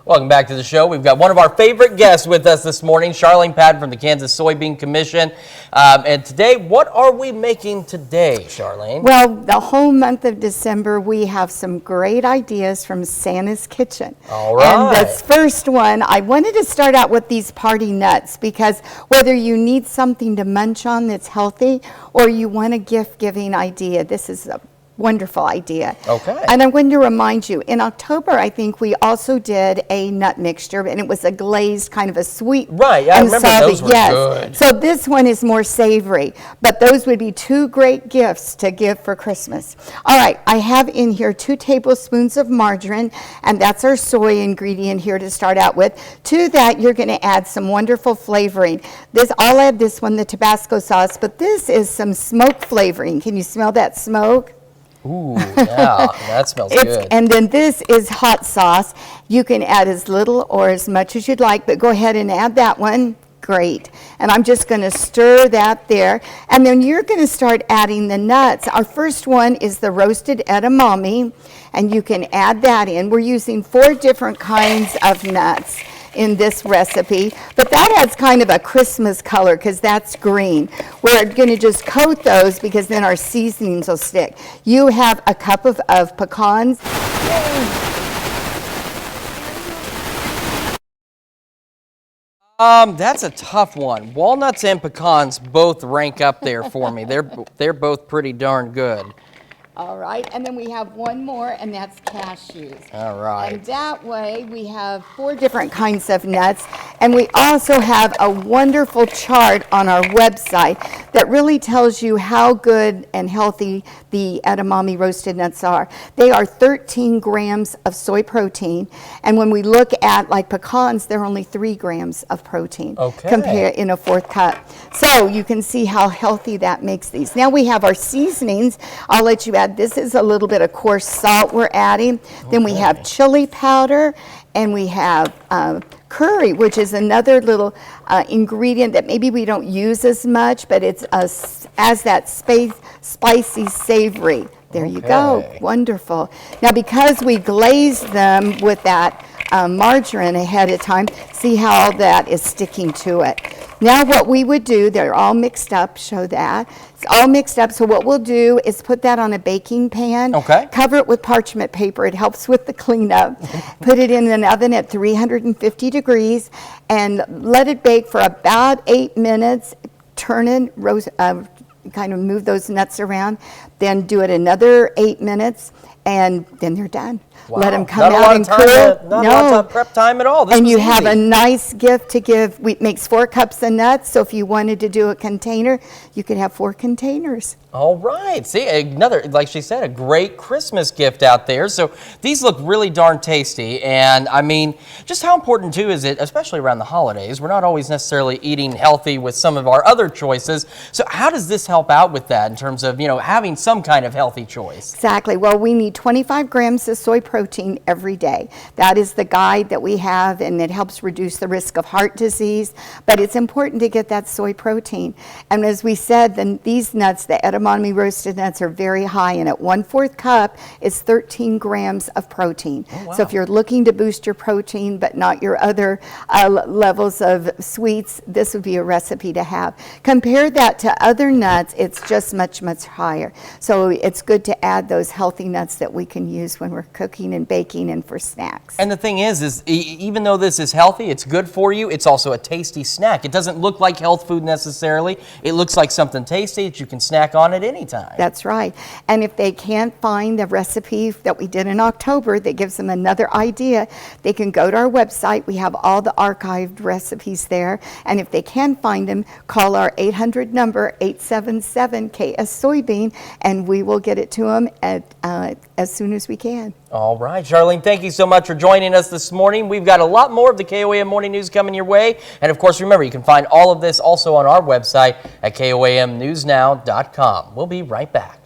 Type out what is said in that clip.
Welcome back to the show. We've got one of our favorite guests with us this morning, Charlene Patton from the Kansas Soybean Commission. And today, what are we making today, Charlene? Well, the whole month of December, we have some great ideas from Santa's Kitchen. All right. And this first one, I wanted to start out with these party nuts because whether you need something to munch on that's healthy or you want a gift-giving idea, this is a wonderful idea. Okay. And I'm going to remind you, in October, I think we also did a nut mixture, and it was a glazed kind of a sweet. Right, I remember those were good. So this one is more savory, but those would be two great gifts to give for Christmas. All right, I have in here 2 tablespoons of margarine, and that's our soy ingredient here to start out with. To that, you're going to add some wonderful flavoring. I'll add this one, the Tabasco sauce, but this is some smoke flavoring. Can you smell that smoke? Ooh, yeah, that smells good. And then this is hot sauce. You can add as little or as much as you'd like, but go ahead and add that one. Great. And I'm just going to stir that there. And then you're going to start adding the nuts. Our first one is the roasted edamame, and you can add that in. We're using 4 different kinds of nuts in this recipe, but that adds kind of a Christmas color because that's green. We're going to just coat those because then our seasonings will stick. You have a cup of pecans. That's a tough one. Walnuts and pecans both rank up there for me. They're both pretty darn good. All right, and then we have one more, and that's cashews. All right. And that way we have 4 different kinds of nuts, and we also have a wonderful chart on our website that really tells you how good and healthy the edamame roasted nuts are. They are 13 grams of soy protein, and when we look at like pecans, they're only 3 grams of protein compared in a 4th cup. So you can see how healthy that makes these. Now we have our seasonings. I'll let you add. This is a little bit of coarse salt we're adding. Then we have chili powder, and we have curry, which is another little ingredient that maybe we don't use as much, but it's as that spicy savory. There you go. Wonderful. Now, because we glazed them with that margarine ahead of time, see how all that is sticking to it. Now what we would do, they're all mixed up, show that. It's all mixed up, so what we'll do is put that on a baking pan, cover it with parchment paper, it helps with the cleanup, put it in an oven at 350 degrees, and let it bake for about 8 minutes, turn it, kind of move those nuts around, then do it another 8 minutes, and then they're done. Wow. Let them come out and cool. Not a lot of prep time at all. And you have a nice gift to give. It makes 4 cups of nuts, so if you wanted to do a container, you could have 4 containers. All right. See, another, like she said, a great Christmas gift out there. So these look really darn tasty. And I mean, just how important too is it, especially around the holidays? We're not always necessarily eating healthy with some of our other choices. So how does this help out with that in terms of, having some kind of healthy choice? Exactly. Well, we need 25 grams of soy protein every day. That is the guide that we have, and it helps reduce the risk of heart disease. But it's important to get that soy protein. And as we said, then these nuts, the edamame roasted nuts, are very high, and at 1/4 cup is 13 grams of protein. Oh, wow. So if you're looking to boost your protein but not your other levels of sweets, this would be a recipe to have. Compare that to other nuts, it's just much, much higher. So it's good to add those healthy nuts that we can use when we're cooking and baking and for snacks. And the thing is even though this is healthy, it's good for you, it's also a tasty snack. It doesn't look like health food necessarily. It looks like something tasty that you can snack on at any time. That's right. And if they can't find the recipe that we did in October that gives them another idea, they can go to our website. We have all the archived recipes there. And if they can't find them, call our 800 number, 877-KS Soybean, and we will get it to them as soon as we can. All right, Charlene, thank you so much for joining us this morning. We've got a lot more of the KOAM Morning News coming your way. And of course, remember, you can find all of this also on our website at KOAMNewsNow.com. We'll be right back.